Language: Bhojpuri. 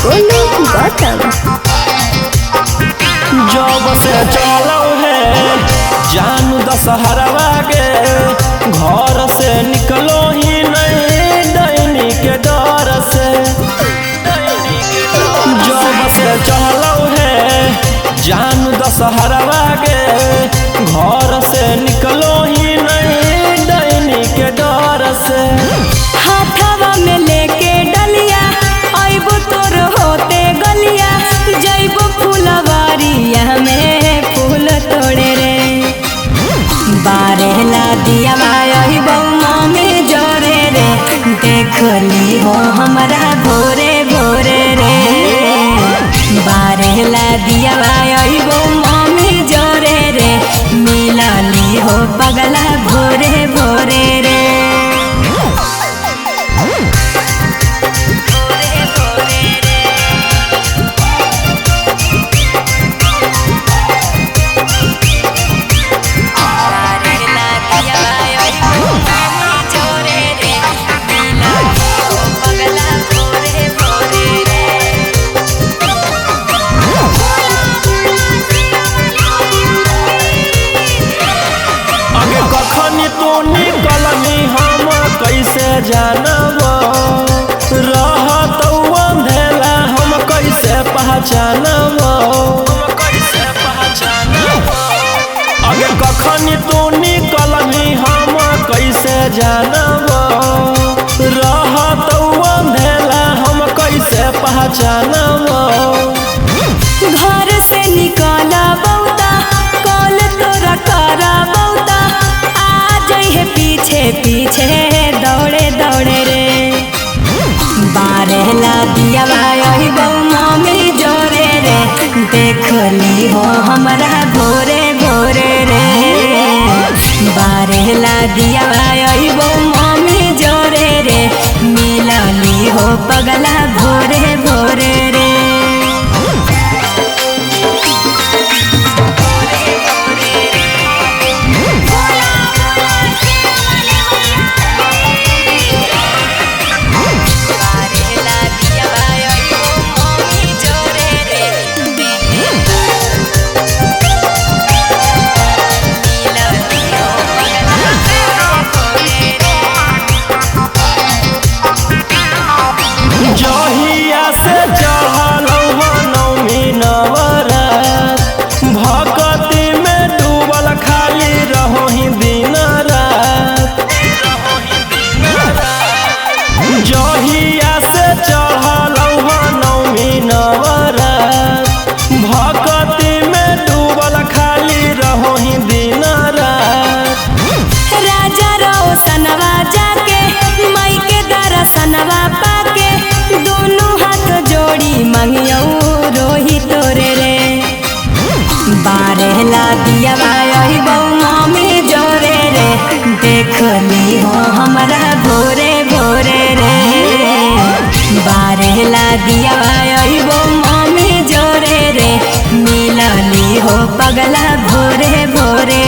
गोलू गौतम। जब से चलो है जानू दशहरवा के घर से निकलो ही नहीं डैनी के डर से। जब से चलो है जानू दशहरवा के घर से निकलो ही नहीं डैनी के डर से। हाथवा में लेके डलिया आइबो तोर होते गलिया जइबो फुलवारिया में फूल तोड़े रे। बारेला दिया आइबो मम्मी जोरे रे देखली हो हमरा भोरे भोरे रे। बारेला दिया आइबो मम्मी जोरे रे मिलली हो पगला भोरे भोरे रे। तू निकलनी हम कैसे जानब रहत अंधेला हम कैसे पहचानब। अगे कखनी तू निकलनी हम कैसे जानब रहत अंधेला हम कैसे पहचानब। घर से निकाला बौता कल तोरा करा बौता पीछे पीछे दौड़े दौड़े रे। बारेला दिया आइबो मम्मी जोरे रे देखली हो हमरा भोरे भोरे रे। बारेला दिया आइबो मम्मी जोरे रे मिलली हो पगला भोरे भोरे रे। जहिया से चढ़ल नौमी नवरात भक्ति में डूबल खाली रहोही दिन रात। जहिया से चढ़ल नौमी नवरात भक्ति में डूबल खाली रहोही दिन रात। राजा रोशनवा जाके माई के दर्शनवा पाके दोनों हाथ जोड़ी मंगियो रोही तोरे रे। बारेला दिया आइबो मम्मी जोरे रे देखली हो हमरा भोरे भोरे रे। बारेला दिया आइबो मम्मी जोरे रे मिलली हो पगला भोरे भोरे